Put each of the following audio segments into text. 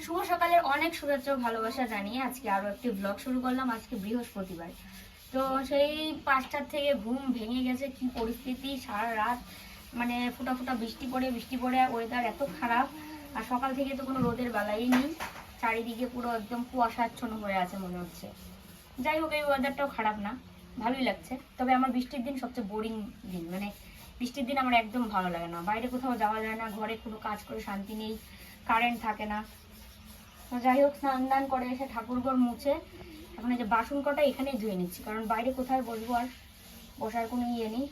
শুভ সকালের অনেক শুভেচ্ছা ও ভালোবাসা জানিয়ে আজকে আরো একটি ব্লগ শুরু করলাম। আজকে বৃহস্পতিবার, তো সেই 5টার থেকে ঘুম ভেঙে গেছে। কি পরিস্থিতি, সারা রাত মানে ফুটা ফুটা বৃষ্টি পড়ে ওয়েদার এত খারাপ। আর সকাল থেকে তো কোনো রোদের বেলাই নেই, চারিদিকে পুরো একদম কুয়াশাচ্ছন্ন হয়ে আছে মনে হচ্ছে। যাই হোক, এই ওয়েদারটাও খারাপ না, ভালোই লাগছে। তবে আমার বৃষ্টির দিন সবচেয়ে বোরিং দিন, মানে বৃষ্টির দিন আমার একদম ভালো লাগে না। বাইরে কোথাও যাওয়া যায় না, ঘরে কোনো কাজ করে শান্তি নেই, কারেন্ট থাকে না। যাই হোক, স্নান করে এসে ঠাকুরঘর মুছে এখন এই যে বাসন কটা এখানেই ধুয়ে নিচ্ছি, কারণ বাইরে কোথায় বসবো, আর বসার কোনো ইয়ে নেই।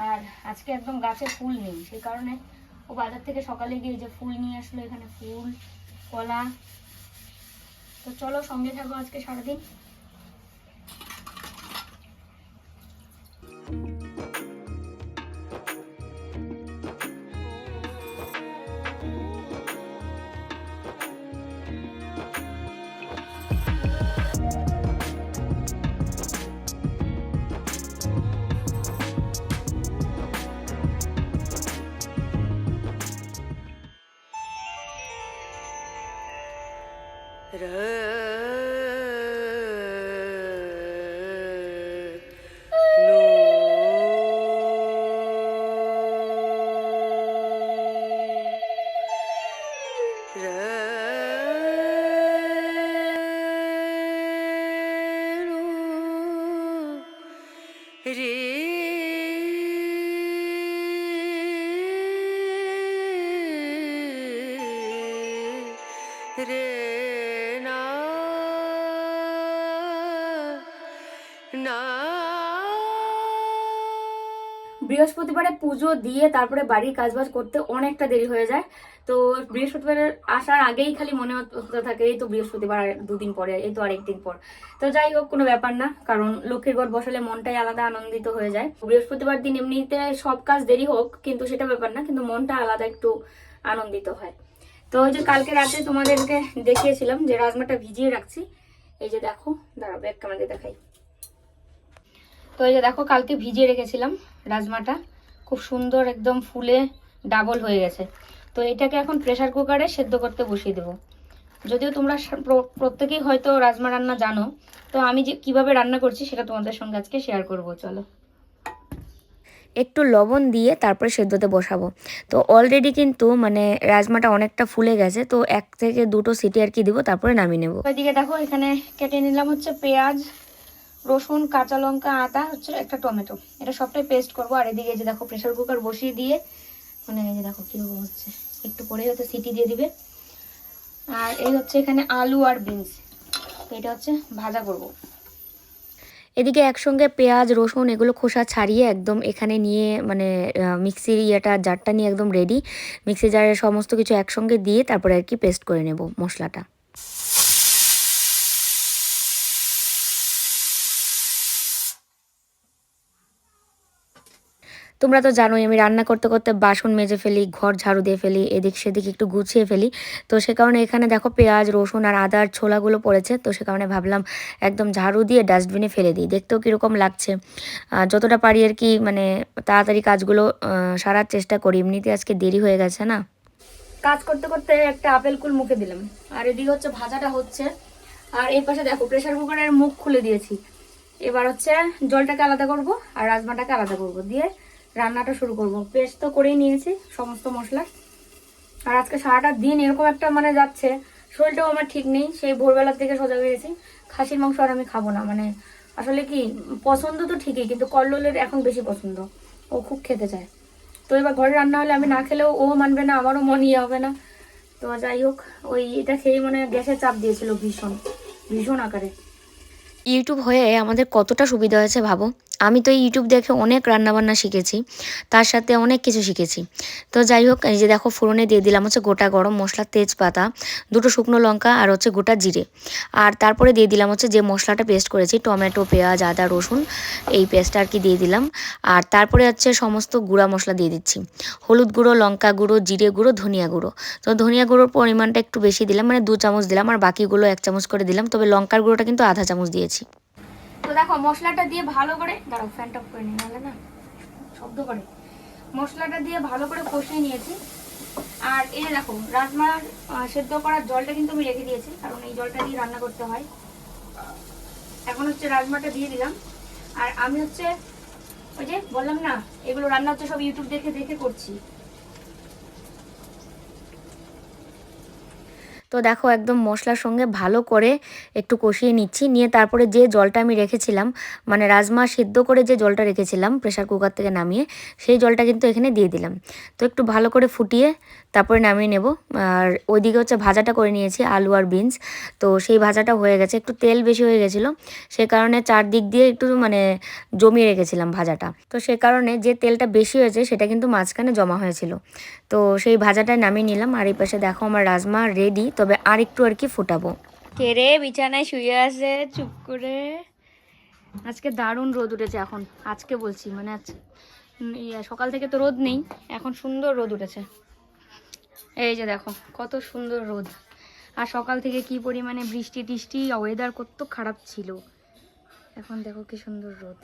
আর আজকে একদম গাছে ফুল নেই, সেই কারণে ও বাজার থেকে সকালে গিয়ে যে ফুল নিয়ে আসলো, এখানে ফুল কলা। তো চলো সঙ্গে থাকবো আজকে সারাদিন। বৃহস্পতিবারে পুজো দিয়ে তারপরে বাড়ির কাজবাজ করতে অনেকটা দেরি হয়ে যায়। তো বৃহস্পতিবারের আসার আগেই খালি মনে হতে থাকে এই তো বৃহস্পতিবার, আর দুদিন পরে, এই তো আরেকদিন পর। তো যাই হোক, কোনো ব্যাপার না, কারণ লক্ষ্মীর ঘর বসালে মনটাই আলাদা আনন্দিত হয়ে যায়। বৃহস্পতিবার দিন এমনিতে সব কাজ দেরি হোক, কিন্তু সেটা ব্যাপার না, কিন্তু মনটা আলাদা একটু আনন্দিত হয়। তো ওই যে কালকে রাতে তোমাদেরকে দেখিয়েছিলাম যে রাজমাটা ভিজিয়ে রাখছি। এই যে দেখো, দাঁড়াও ব্যাগ ক্যামেরা দেখাই। তো এই যে দেখো, কালকে ভিজিয়ে রেখেছিলাম রাজমাটা, খুব সুন্দর একদম ফুলে ডাবল হয়ে গেছে। তো এটাকে এখন প্রেসার কুকারে সেদ্ধ করতে বসিয়ে দেবো। যদিও তোমরা প্রত্যেকেই হয়তো রাজমা রান্না জানো, তো আমি যে কিভাবে রান্না করছি সেটা তোমাদের সঙ্গে আজকে শেয়ার করব। চলো, একটু লবণ দিয়ে তারপরে সেদ্ধতে বসাবো। তো অলরেডি কিন্তু মানে রাজমাটা অনেকটা ফুলে গেছে, তো 1 থেকে 2টো সিটি আর কি দিব, তারপরে নামিয়ে নেবো। ওইদিকে দেখো, এখানে কেটে নিলাম হচ্ছে পেঁয়াজ, রসুন, কাঁচা লঙ্কা, আদা, হচ্ছে একটা টমেটো, এটা সবটাই পেস্ট করবো। আর এদিকে যে দেখো প্রেসার কুকার বসিয়ে দিয়ে, মানে এই যে দেখো কিরকম হচ্ছে, একটু পরে হয়তো সিটি দিয়ে দিবে। আর এই হচ্ছে এখানে আলু আর বিনস, এটা হচ্ছে ভাজা করব। এদিকে একসঙ্গে পেঁয়াজ রসুন এগুলো খোসা ছাড়িয়ে একদম এখানে নিয়ে, মানে মিক্সির জারটা নিয়ে একদম রেডি। মিক্সি জারের সমস্ত কিছু একসঙ্গে দিয়ে তারপরে আর কি পেস্ট করে নেব মশলাটা। তোমরা তো জানোই আমি রান্না করতে করতে বাসন মেজে ফেলি, ঘর ঝাড়ু দিয়ে ফেলি, এদিক সেদিক একটু গুছিয়ে ফেলি। তো সে কারণে এখানে দেখো পেঁয়াজ রসুন আর আদার ছোলাগুলো পড়েছে, তো সে কারণে ভাবলাম একদম ঝাড়ু দিয়ে ডাস্টবিনে ফেলে দিই, দেখতেও কীরকম লাগছে। যতটা পারি আর কি মানে তাড়াতাড়ি কাজগুলো সারার চেষ্টা করি, এমনিতে আজকে দেরি হয়ে গেছে না। কাজ করতে করতে একটা আপেল কুল মুখে দিলাম, আর এদিকে হচ্ছে ভাজাটা হচ্ছে। আর এই পাশে দেখো প্রেসার কুকারের মুখ খুলে দিয়েছি। এবার হচ্ছে জলটাকে আলাদা করব আর রাজমাটাকে আলাদা করব, দিয়ে রান্নাটা শুরু করব। পেস্ট তো করেই নিয়েছি সমস্ত মশলা। আর আজকে সারাটা দিন এরকম একটা মানে যাচ্ছে, শরীরটাও আমার ঠিক নেই, সেই ভোরবেলার থেকে সোজা হয়েছি। খাসির মাংস আর আমি খাবো না, মানে আসলে কি পছন্দ তো ঠিকই, কিন্তু কল্লোলের এখন বেশি পছন্দ, ও খুব খেতে চায়। তো এবার ঘরে রান্না হলে আমি না খেলেও ও মানবে না, আমারও মন ইয়ে হবে না। তো যাই হোক, ওই এটা খেয়ে মানে গ্যাসের চাপ দিয়েছিল ভীষণ ভীষণ আকারে। ইউটিউব হয়ে আমাদের কতটা সুবিধা হয়েছে ভাবো। আমি তো ইউটিউব দেখে অনেক রান্নাবান্না শিখেছি, তার সাথে অনেক কিছু শিখেছি। তো যাই হোক, এই যে দেখো ফোড়নে দিয়ে দিলাম হচ্ছে গোটা গরম মশলা, তেজপাতা, 2টো শুকনো লঙ্কা আর হচ্ছে গোটা জিরে। আর তারপরে দিয়ে দিলাম হচ্ছে যে মশলাটা পেস্ট করেছি, টমেটো পেঁয়াজ আদা রসুন, এই পেস্টটা আর কি দিয়ে দিলাম। আর তারপরে হচ্ছে সমস্ত গুঁড়া মশলা দিয়ে দিচ্ছি, হলুদ গুঁড়ো, লঙ্কা গুঁড়ো, জিরে গুঁড়ো, ধনিয়া গুঁড়ো। তো ধনিয়া গুঁড়োর পরিমাণটা একটু বেশি দিলাম, মানে 2 চামচ দিলাম, আর বাকিগুলো 1 চামচ করে দিলাম। তবে লঙ্কার গুঁড়োটা কিন্তু আধা চামচ দিয়েছি। তো দেখো মশলাটা দিয়ে ভালো করে, দাঁড়াও ফ্যানটা অফ করে নিই নাহলে না শব্দ করে। মশলাটা দিয়ে ভালো করে কষিয়ে নিয়েছি। আর এই দেখো রাজমার সেদ্ধ করার জলটা কিন্তু আমি রেখে দিয়েছি, কারণ এই জলটা দিয়ে রান্না করতে হয়। এখন হচ্ছে রাজমাটা দিয়ে দিলাম। আর আমি হচ্ছে ওই যে বললাম না, এগুলো রান্না হচ্ছে সব ইউটিউব দেখে দেখে করছি। তো দেখো একদম মশলার সঙ্গে ভালো করে একটু কষিয়ে নিচ্ছি, নিয়ে তারপরে যে জলটা আমি রেখেছিলাম, মানে রাজমা সিদ্ধ করে যে জলটা রেখেছিলাম প্রেশার কুকার থেকে নামিয়ে, সেই জলটা কিন্তু এখানে দিয়ে দিলাম। তো একটু ভালো করে ফুটিয়ে তারপরে নামিয়ে নেব। আর ওইদিকে হচ্ছে ভাজাটা করে নিয়েছি আলু আর বিনস। তো সেই ভাজাটা হয়ে গেছে, একটু তেল বেশি হয়ে গেছিলো, সে কারণে চারদিক দিয়ে একটু মানে জমিয়ে রেখেছিলাম ভাজাটা। তো সে কারণে যে তেলটা বেশি হয়েছে সেটা কিন্তু মাঝখানে জমা হয়েছিল। তো সেই ভাজাটা নামিয়ে নিলাম। আর এই পাশে দেখো আমার রাজমা রেডি, তবে আর একটু আর কি ফোটাবো। কে রে বিছানায় শুয়ে আছে চুপ করে? আজকে দারুণ রোদ উঠেছে এখন, আজকে বলছি মানে সকাল থেকে তো রোদ নেই, এখন সুন্দর রোদ উঠেছে। এই যে দেখো কত সুন্দর রোদ। আর সকাল থেকে কি পরিমাণে বৃষ্টি টিষ্টি, ওয়েদার কত খারাপ ছিল, এখন দেখো কি সুন্দর রোদ।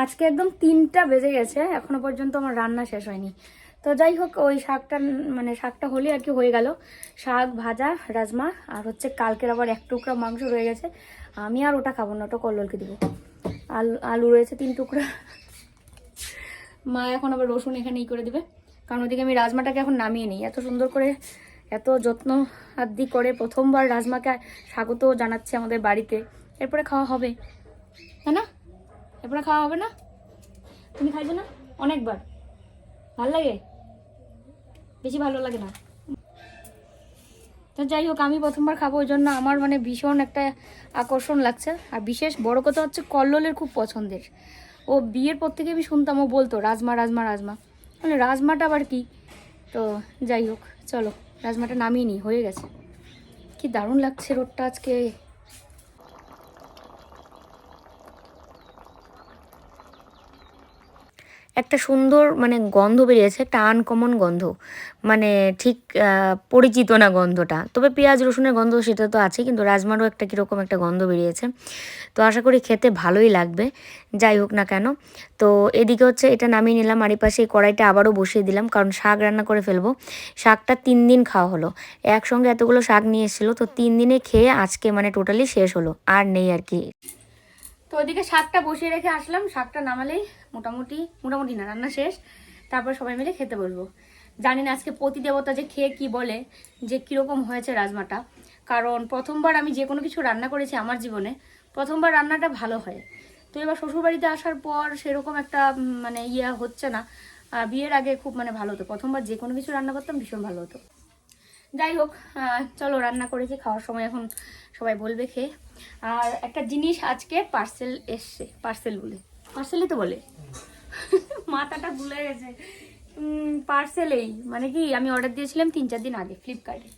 আজকে একদম 3টা বেজে গেছে, এখনো পর্যন্ত আমার রান্না শেষ হয়নি। তো যাই হোক, ওই শাকটা মানে শাকটা হলে আর কি হয়ে গেল। শাক ভাজা, রাজমা, আর হচ্ছে কালকের আবার 1 টুকরা মাংস রয়ে গেছে। আমি আর ওটা খাবো না, ওটা কল্লোলকে দিব। আলু রয়েছে 3 টুকরা। মা এখন আবার রসুন এখানেই করে দেবে, কারণ ওদিকে আমি রাজমাটাকে এখন নামিয়ে নিই। এত সুন্দর করে এত যত্ন আদি করে প্রথমবার রাজমাকে স্বাগত জানাচ্ছে আমাদের বাড়িতে, এরপরে খাওয়া হবে, তাই না? এরপরে খাওয়া হবে না? তুমি খাইছো না অনেকবার? ভাল লাগে? বেশি ভালো লাগে না? তো যাই হোক, আমি প্রথমবার খাবো, ওই জন্য আমার মানে ভীষণ একটা আকর্ষণ লাগছে। আর বিশেষ বড় কথা হচ্ছে কল্লোলের খুব পছন্দের। ও বিয়ের পর থেকে আমি শুনতাম ও বলতো রাজমা রাজমা রাজমা, মানে রাজমাটা আবার কি। তো যাই হোক, চলো রাজমাটা নামিয়ে নিই, হয়ে গেছে। কি দারুণ লাগছে রোদটা আজকে। একটা সুন্দর মানে গন্ধ বেরিয়েছে, একটা আনকমন গন্ধ, মানে ঠিক পরিচিত না গন্ধটা। তবে পেঁয়াজ রসুনের গন্ধ সেটা তো আছে, কিন্তু রাজমারও একটা কীরকম একটা গন্ধ বেরিয়েছে। তো আশা করি খেতে ভালোই লাগবে, যাই হোক না কেন। তো এদিকে হচ্ছে এটা নামিয়ে নিলাম, আর এই পাশে এই কড়াইটা আবারও বসিয়ে দিলাম, কারণ শাক রান্না করে ফেলবো। শাকটা 3 দিন খাওয়া হলো, একসঙ্গে এতগুলো শাক নিয়ে এসেছিলো, তো 3 দিনে খেয়ে আজকে মানে টোটালি শেষ হলো, আর নেই আর কি। তো ওদিকে শাকটা বসিয়ে রেখে আসলাম, শাকটা নামালেই মোটামুটি মোটামুটি না রান্না শেষ, তারপর সবাই মিলে খেতে বলবো। জানি না আজকে প্রতিদেবতা যে খেয়ে কি বলে যে কীরকম হয়েছে রাজমাটা, কারণ প্রথমবার আমি যে কোনো কিছু রান্না করেছি আমার জীবনে, প্রথমবার রান্নাটা ভালো হয়। তো এবার শ্বশুরবাড়িতে আসার পর সেরকম একটা মানে হচ্ছে না। বিয়ের আগে খুব মানে ভালো হতো, প্রথমবার যে কোনো কিছু রান্না করতাম ভীষণ ভালো হতো। যাই হোক, চলো রান্না করেছি, খাওয়ার সময় এখন সবাই বলবে খেয়ে। আর একটা জিনিস আজকে পার্সেল এসছে, পার্সেলই তো বলে মাথাটা ভুলে গেছে। পার্সেলেই মানে কি, আমি অর্ডার দিয়েছিলাম 3-4 দিন আগে ফ্লিপকার্টে।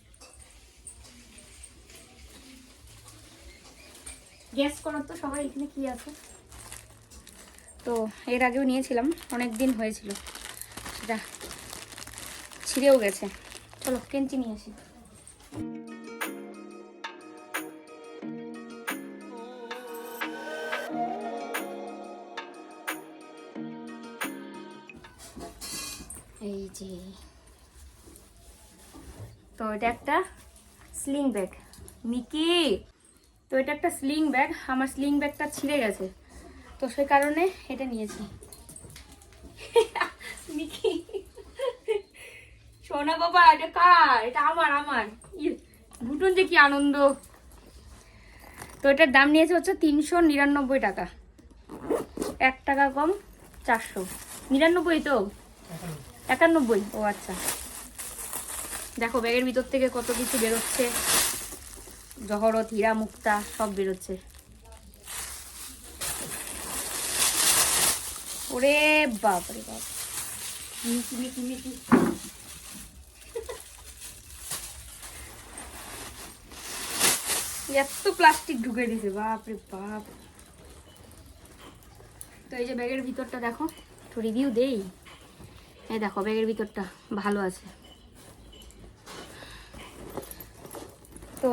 গেস করো তো সবাই এখানে কি আছে। তো এর আগেও নিয়েছিলাম, অনেক দিন হয়েছিল, সেটা ছিঁড়েও গেছে। চলো কেঞ্চি নিয়ে আসি। এই যে, তো এটা একটা স্লিং ব্যাগ, মিকি। তো এটা একটা স্লিং ব্যাগ, আমার স্লিং ব্যাগটা ছিঁড়ে গেছে, তো সেই কারণে এটা নিয়েছি। মিকি সোনা বাবা, এটা কার? এটা আমার আমার ঘুটুন যে কি আনন্দ। তো এটার দাম নিয়েছে হচ্ছে 399 টাকা, 1 টাকা কম, 499 তো 91। ও আচ্ছা, দেখো ব্যাগের ভিতর থেকে কত কিছু বেরোচ্ছে, জহরত, হীরা, মুক্তা সব বেরোচ্ছে। ওরে বাপ রে বাপ, মিকি মিকি মিকি। এত প্লাস্টিক ঢুকে দিছে, বাপ রে বাপ। তো এই যে ব্যাগের ভিতরটা দেখো, একটু রিভিউ দেই। এই দেখো ব্যাগের ভিতরটা ভালো আছে। তো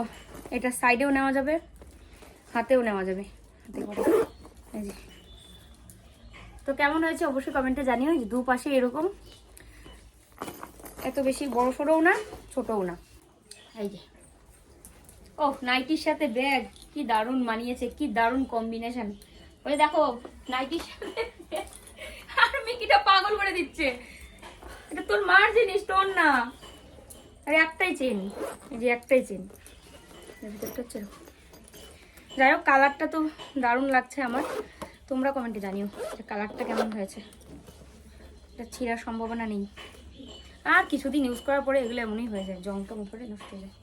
এটা সাইডেও নেওয়া যাবে, হাতেও নেওয়া যাবে, হাতে করে। এই যে তো কেমন হয়েছে অবশ্যই কমেন্টে জানিও। দুপাশে এরকম, এত বেশি বড় সড়ও না ছোটও না। এই যে ও নাইটির সাথে ব্যাগ কি দারুণ মানিয়েছে, কি দারুণ কম্বিনেশন। ওই দেখো নাইটির সাথে আর মিকিটা পাগল করে দিচ্ছে। এটা তোর মার জিনিস, তোর না। আরে একটাই চেন, এই যে একটাই চেন। যাই হোক কালারটা তো দারুণ লাগছে আমার। তোমরা কমেন্টে জানিও যে কালারটা কেমন হয়েছে। এটা ছিঁড়ার সম্ভাবনা নেই। আর কিছুদিন ইউজ করার পরে এগুলো এমনই হয়ে যায়, জং টং উপরে নষ্ট হয়ে যায়।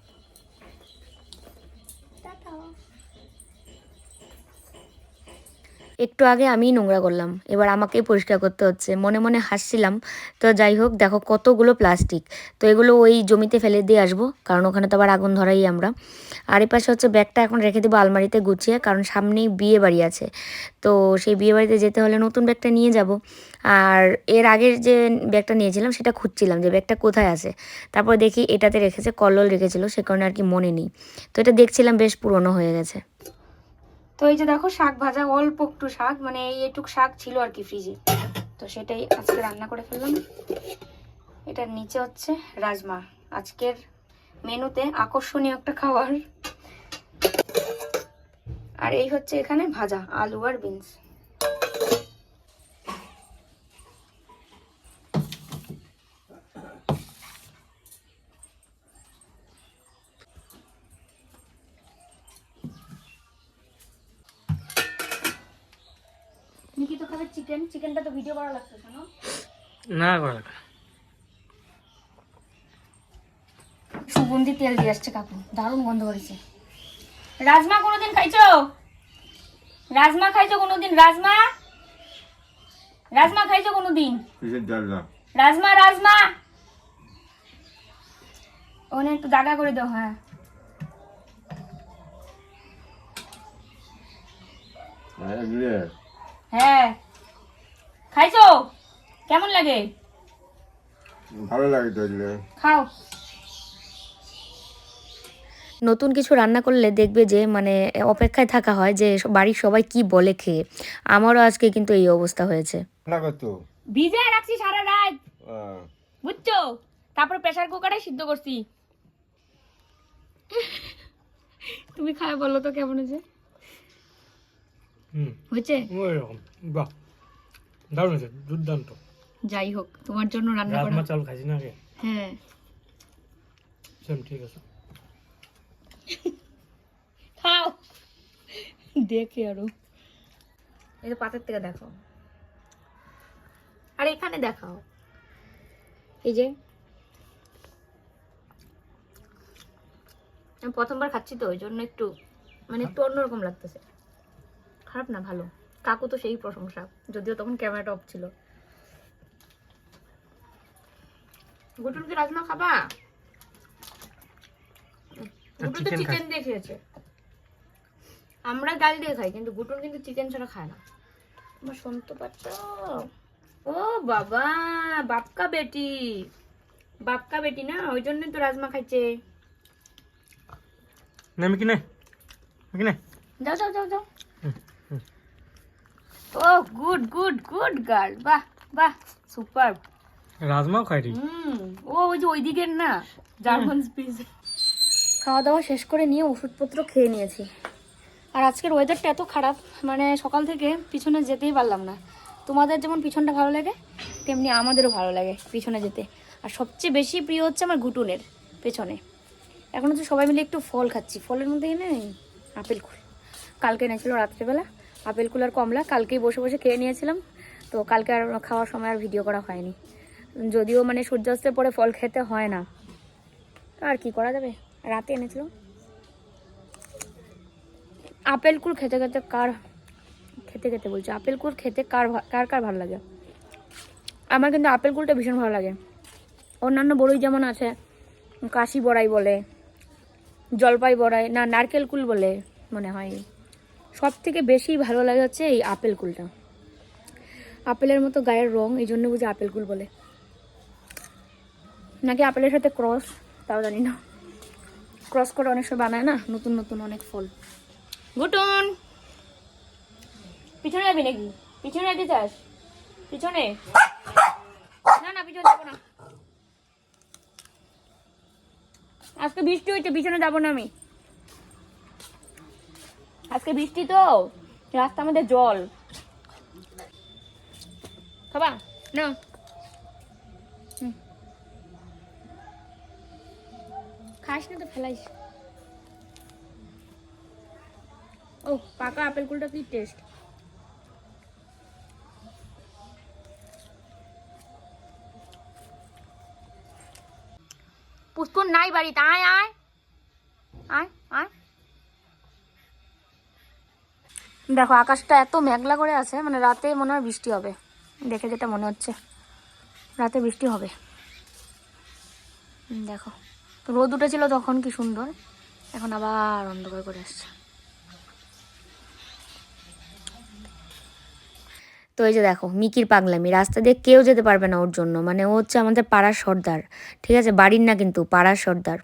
একটু আগে আমি নোংরা করলাম, এবার আমাকেই পরিষ্কার করতে হচ্ছে। মনে মনে হাসছিলাম। তো যাই হোক দেখো কতগুলো প্লাস্টিক, তো এগুলো ওই জমিতে ফেলে দিয়ে আসবো, কারণ ওখানে তো আবার আগুন ধরাই আমরা। আর এই পাশে হচ্ছে ব্যাগটা এখন রেখে দেবো আলমারিতে গুছিয়ে, কারণ সামনেই বিয়ে বাড়ি আছে। তো সেই বিয়ে বাড়িতে যেতে হলে নতুন ব্যাগটা নিয়ে যাব। আর এর আগের যে ব্যাগটা নিয়েছিলাম সেটা খুঁজছিলাম যে ব্যাগটা কোথায় আছে। তারপর দেখি এটাতে রেখেছে, কল্লোল রেখেছিল, সে কারণে আর কি মনে নেই। তো এটা দেখছিলাম বেশ পুরনো হয়ে গেছে। তো এই যে দেখো শাক ভাজা, অল্প একটু শাক, মানে এইটুক শাক ছিল আর কি ফ্রিজে, তো সেটাই আজকে রান্না করে ফেললাম। এটার নিচে হচ্ছে রাজমা, আজকের মেনুতে আকর্ষণীয় একটা খাবার। আর এই হচ্ছে এখানে ভাজা আলু আর বিনস। নিকি তো খাবে চিকেন, চিকেনটা তো ভিডিও করা লাগতেছে না? না করা লাগবে। সুগন্ধি তেল দিয়ে আসছে কাকু, দারুণ গন্ধ করেছে। রাজমা কোনোদিন খাইছো? রাজমা খাইছো কোনোদিন? রাজমা রাজমা খাইছো কোনোদিন? রাজমা রাজমা ওনে একটু দাগা করে দাও। হ্যাঁ হ্যাঁ খাইছো? কেমন লাগে? ভালো লাগে তো। খাও। নতুন কিছু রান্না করলে দেখবে যে মানে অপেক্ষায় থাকা হয় যে বাড়ির সবাই কি বলে খেয়ে। আমারও আজকে কিন্তু এই অবস্থা হয়েছে। ভিজে রাখছি সারা রাত, বুঝছো? তারপর প্রেসার কুকারে সিদ্ধ করছি। তুমি খায় বলো তো কেমন হয়েছে? হয়েছে ওইরকম, বাহ দারুণ হয়েছে, দুর্দান্ত। যাই হোক তোমার জন্য রান্না করা। রাজমা চাল খাইছি না আগে? হ্যাঁ সেম, ঠিক আছে। খাও দেখে আরো। এই পাতের থেকে দেখো, আর এখানে দেখাও। এই যে আমি প্রথমবার খাচ্ছি তো ওই জন্য একটু মানে একটু অন্যরকম লাগতেছে। খারাপ না, ভালো। কাকু তো সেই প্রশংসা, যদিও তখন ক্যামেরাটা অফ ছিল। গুটুল কি রাজমা খাবা? গুটুল তো চিকেন দিয়ে খেয়েছে। আমরা ডাল দিয়ে খাই, কিন্তু গুটুল কিন্তু চিকেন ছাড়া খায় না। আমার শুনতে পাচ্ছ? ও বাবা, বাপকা বেটি, বাপকা বেটি না, ওই জন্যই তো রাজমা খাইছে। না আমি কি না, যাও যাও যাও যাও। ও গুড গুড গুড গার্ল, বাহ বাহ, সুপার। রাজমাও খাই রে। ও ওই যে ওই দিকের না, জার্মান স্পিচ। খাওয়া দাওয়া শেষ করে নিয়ে ওষুধপত্র খেয়ে নিয়েছি। আর আজকের ওয়েদারটা এত খারাপ, মানে সকাল থেকে পিছনে যেতেই পারলাম না। তোমাদের যেমন পিছনটা ভালো লাগে, তেমনি আমাদেরও ভালো লাগে পিছনে যেতে। আর সবচেয়ে বেশি প্রিয় হচ্ছে আমার ঘুটুনের পেছনে। এখন হচ্ছে সবাই মিলে একটু ফল খাচ্ছি। ফলের মধ্যে এনে আপেল কুল, কালকে এনেছিল রাত্রেবেলা আপেল কুল আর কমলা, কালকেই বসে বসে খেয়ে নিয়েছিলাম। তো কালকে আর খাওয়ার সময় আর ভিডিও করা হয়নি, যদিও মানে সূর্যাস্তের পরে ফল খেতে হয় না, আর কি করা যাবে। রাতে এনেছিল আপেল কুল। খেতে খেতে বলছে আপেল কুল খেতে কার কার ভালো লাগে? আমার কিন্তু আপেল কুলটা ভীষণ ভালো লাগে। অন্যান্য বড়ই যেমন আছে, কাশি বড়াই বলে, জলপাই বড়াই না, নারকেল কুল বলে মনে হয়। সব থেকে বেশি ভালো লাগে হচ্ছে এই আপেল কুলটা। আপেলের মতো গায়ের রং, এই জন্য বুঝি আপেল কুল বলে। নাকি আপেলের সাথে ক্রস, তাও জানি না। ক্রস করে অনেক সময় বানায় না নতুন নতুন অনেক ফল। গুটুন পিছনে যাবি নাকি? পিছনে যেতে চাস? পিছনে না না, পিছনে যাবো না, আজকে বৃষ্টি হয়েছে, পিছনে যাবো না আমি, আজকে বৃষ্টি তো রাস্তার মধ্যে জল। খাবা না? খাস না তো ফেলাইস। ও পাকা আপেল কুলটা কি টেস্ট। পুষ্পন নাই বাড়িতে, আয় আয় আয় আয়। দেখো আকাশটা এত মেঘলা করে আছে, মানে রাতে মনে হয় বৃষ্টি হবে, দেখে যেটা মনে হচ্ছে রাতে বৃষ্টি হবে। দেখো রোদ উঠেছিল তখন কি সুন্দর, এখন আবার অন্ধকার করে আসছে। তো এই যে দেখো মিকির পাগলামি, রাস্তা দিয়ে কেউ যেতে পারবে না ওর জন্য, মানে ও হচ্ছে আমাদের পাড়ার সর্দার, ঠিক আছে, বাড়ির না কিন্তু পাড়ার সর্দার।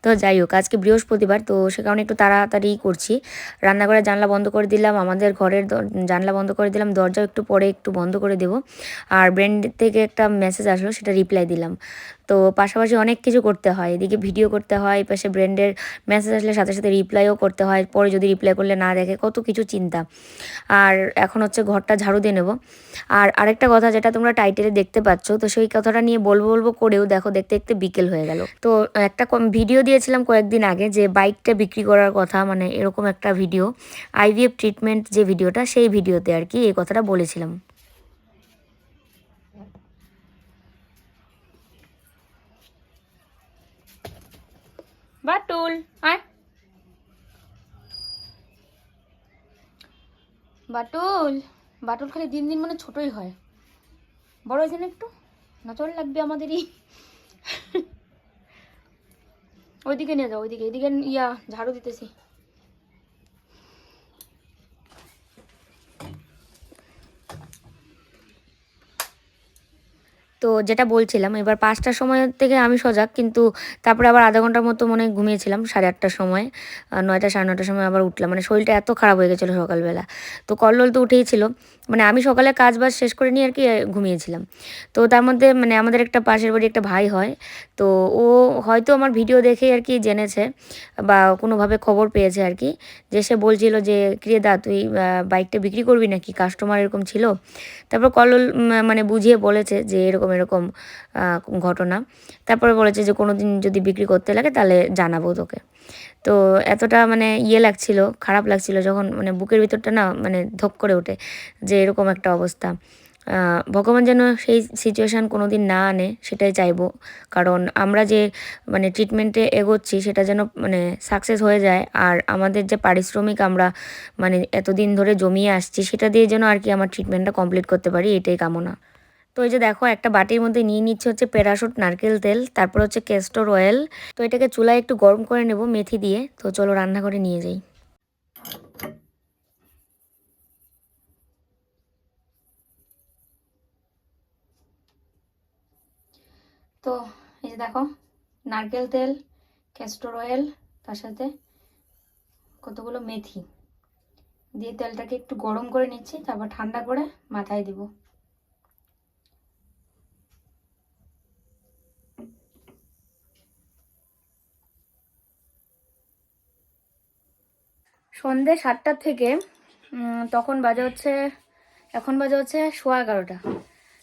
তো যাই হোক আজকে বৃহস্পতিবার, তো সে কারণে একটু তাড়াতাড়ি করছি। রান্নাঘরের জানলা বন্ধ করে দিলাম, আমাদের ঘরের জানলা বন্ধ করে দিলাম, দরজা একটু পরে একটু বন্ধ করে দেবো। আর ব্রেন্ড থেকে একটা মেসেজ আসলো, সেটা রিপ্লাই দিলাম। তো পাশাপাশি অনেক কিছু করতে হয়, এদিকে ভিডিও করতে হয়, পাশে ব্রেন্ডের মেসেজ আসলে সাথে সাথে রিপ্লাইও করতে হয়, পরে যদি রিপ্লাই করলে না দেখে কত কিছু চিন্তা। আর এখন হচ্ছে ঘরটা ঝাড়ু দিয়ে নেবো। আর আরেকটা কথা যেটা তোমরা টাইটেলে দেখতে পাচ্ছ, তো সেই কথাটা নিয়ে বলবো বলবো করেও দেখো দেখতে দেখতে বিকেল হয়ে গেল। তো একটা ভিডিও দিয়েছিলাম কয়েকদিন আগে যে বাইকটা বিক্রি করার কথা, মানে এরকম একটা ভিডিও, আইভিএফ ট্রিটমেন্ট যে ভিডিওটা, সেই ভিডিওতে আর কি এই কথাটা বলেছিলাম। বাটুল আয়, বাটুল, বাটুল খালি দিন দিন মানে ছোটই হয়, বড় হয়েছে না একটু, নজর লাগবে আমাদেরই। ওইদিকে নিয়ে যাও, ওইদিকে, এদিকে ঝাড়ু দিতেছি। তো যেটা বলছিলাম, এবার 5টার সময় থেকে আমি সজাগ, কিন্তু তারপরে আবার আধা ঘন্টার মতো মনে হয় ঘুমিয়েছিলাম, 8:30টার সময়, 9টা 9:30টার সময় আবার উঠলাম, মানে শরীরটা এত খারাপ হয়ে গেছিলো সকালবেলা। তো কল্লোল তো উঠেই ছিল, মানে আমি সকালে কাজ বাজ শেষ করে নিয়ে আর কি ঘুমিয়েছিলাম। তো তার মধ্যে মানে আমাদের একটা পাশের বাড়ি একটা ভাই হয়, তো ও হয়তো আমার ভিডিও দেখে আর কি জেনেছে বা কোনোভাবে খবর পেয়েছে আর কি, যে সে বলছিল যে কিরে দা তুই বাইকটা বিক্রি করবি নাকি, কাস্টমার এরকম ছিল। তারপর কল্লোল মানে বুঝিয়ে বলেছে যে এরকম এরকম ঘটনা। তারপরে বলেছে যে কোনো দিন যদি বিক্রি করতে লাগে তাহলে জানাবো তোকে। তো এতটা মানে লাগছিল, খারাপ লাগছিল যখন মানে বুকের ভিতরটা না মানে ধক করে ওঠে যে এরকম একটা অবস্থা। ভগবান যেন সেই সিচুয়েশান কোনো দিন না আনে, সেটাই চাইবো। কারণ আমরা যে মানে ট্রিটমেন্টে এগোচ্ছি সেটা যেন মানে সাকসেস হয়ে যায়, আর আমাদের যে পারিশ্রমিক আমরা মানে এতদিন ধরে জমিয়ে আসছি সেটা দিয়ে যেন আর কি আমার ট্রিটমেন্টটা কমপ্লিট করতে পারি, এটাই কামনা। তো এই যে দেখো একটা বাটির মধ্যে নিয়ে নিচ্ছে হচ্ছে প্যারাশুট নারকেল তেল, তারপর হচ্ছে ক্যাস্টর অয়েল। তো এটাকে চুলায় একটু গরম করে নেব মেথি দিয়ে। তো চলো রান্না করে নিয়ে যাই। তো এই যে দেখো নারকেল তেল, ক্যাস্টর অয়েল, তার সাথে কতগুলো মেথি দিয়ে তেলটাকে একটু গরম করে নিচ্ছি, তারপর ঠান্ডা করে মাথায় দিব। সন্ধ্যে 7টা থেকে তখন বাজে হচ্ছে, এখন বাজে হচ্ছে 11:15।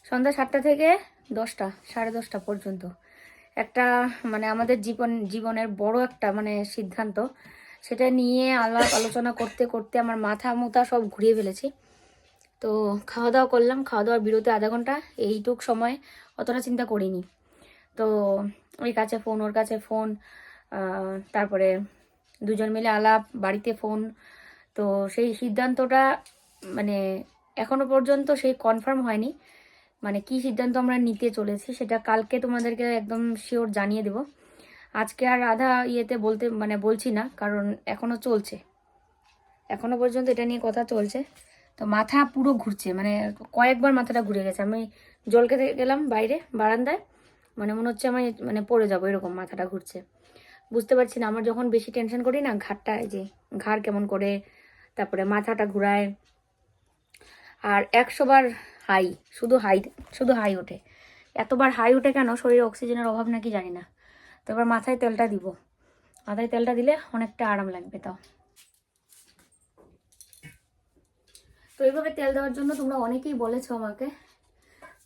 সন্ধ্যা 7টা থেকে 10টা 10:30 পর্যন্ত একটা মানে আমাদের জীবনের বড় একটা মানে সিদ্ধান্ত, সেটা নিয়ে আলাপ আলোচনা করতে করতে আমার মাথা মুথা সব ঘুরিয়ে ফেলেছি। তো খাওয়া দাওয়া করলাম, খাওয়া দাওয়ার বিরতি আধা ঘন্টা, এইটুক সময় অতটা চিন্তা করিনি। তো ওই কাছে ফোন, ওর কাছে ফোন, তারপরে দুজন মিলে আলাপ, বাড়িতে ফোন। তো সেই সিদ্ধান্তটা মানে এখনো পর্যন্ত সেই কনফার্ম হয়নি, মানে কি সিদ্ধান্ত আমরা নিতে চলেছি সেটা কালকে তোমাদেরকে একদম শিওর জানিয়ে দেব। আজকে আর আধা ইয়েতে বলতে মানে বলছি না, কারণ এখনো চলছে, এখনো পর্যন্ত এটা নিয়ে কথা চলছে। তো মাথা পুরো ঘুরছে, মানে কয়েকবার মাথাটা ঘুরে গেছে। আমি জল খেতে গেলাম বাইরে বারান্দায়, মানে মনে হচ্ছে আমি মানে পড়ে যাবো, এরকম মাথাটা ঘুরছে। বুঝতে পারছি না, আমার যখন বেশি টেনশন করি না ঘাড়টা, এই যে ঘাড় কেমন করে, তারপরে মাথাটা ঘুরায়, আর 100 বার হাই, শুধু হাই ওঠে। এতবার হাই ওঠে কেন, শরীরে অক্সিজেনের অভাব নাকি জানি না। তো এবার মাথায় তেলটা দিব, মাথায় তেলটা দিলে অনেকটা আরাম লাগবে। তাও তো এইভাবে তেল দেওয়ার জন্য তোমরা অনেকেই বলেছো আমাকে,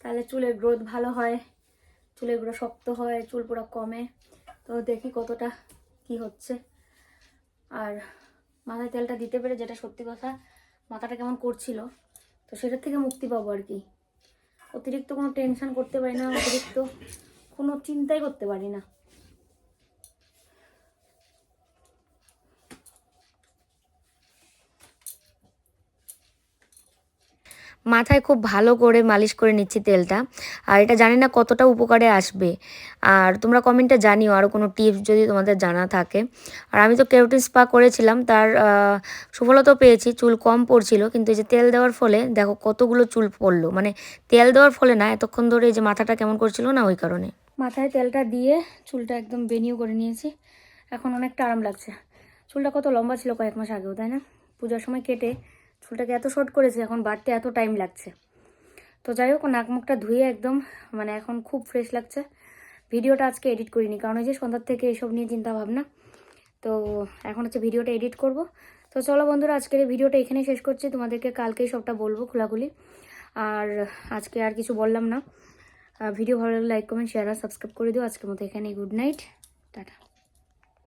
তাহলে চুলের গ্রোথ ভালো হয়, চুলের গুঁড়ো শক্ত হয়, চুল পুরো কমে। তো দেখি কতটা কি হচ্ছে। আর মাথায় তেলটা দিতে পেরে যেটা সত্যি কথা, মাথাটা কেমন করছিল, তো সেটার থেকে মুক্তি পাবো আর কি। অতিরিক্ত কোনো টেনশন করতে পারি না, অতিরিক্ত কোনো চিন্তাই করতে পারি না। মাথায় খুব ভালো করে মালিশ করে নিচ্ছি তেলটা। আর এটা জানি না কতটা উপকারে আসবে, আর তোমরা কমেন্টে জানিও আরও কোনো টিপস যদি তোমাদের জানা থাকে। আর আমি তো কেরাটিন স্পা করেছিলাম, তার সফলতাও পেয়েছি, চুল কম পড়ছিল। কিন্তু এই যে তেল দেওয়ার ফলে দেখো কতগুলো চুল পড়লো, মানে তেল দেওয়ার ফলে না, এতক্ষণ ধরে এই যে মাথাটা কেমন করছিল না, ওই কারণে। মাথায় তেলটা দিয়ে চুলটা একদম বেনিও করে নিয়েছি, এখন অনেকটা আরাম লাগছে। চুলটা কত লম্বা ছিল কয়েক মাস আগেও, তাই না? পূজার সময় কেটে চুলটাকে এত শর্ট করেছে, এখন বাড়তে এত টাইম লাগছে। তো যাই হোক, নাক মুখটা ধুয়ে একদম মানে এখন খুব ফ্রেশ লাগছে। ভিডিওটা আজকে এডিট করিনি, কারণ এই যে সন্ধ্যার থেকে এসব নিয়ে চিন্তা ভাবনা। তো এখন হচ্ছে ভিডিওটা এডিট করব। তো চলো বন্ধুরা, আজকের এই ভিডিওটা এখানেই শেষ করছি। তোমাদেরকে কালকেই সবটা বলবো খোলাখুলি। আর আজকে আর কিছু বললাম না। ভিডিও ভালো লাগলে লাইক কমেন্ট শেয়ার আর সাবস্ক্রাইব করে দিও। আজকের মতো এখানেই, গুড নাইট, টাটা।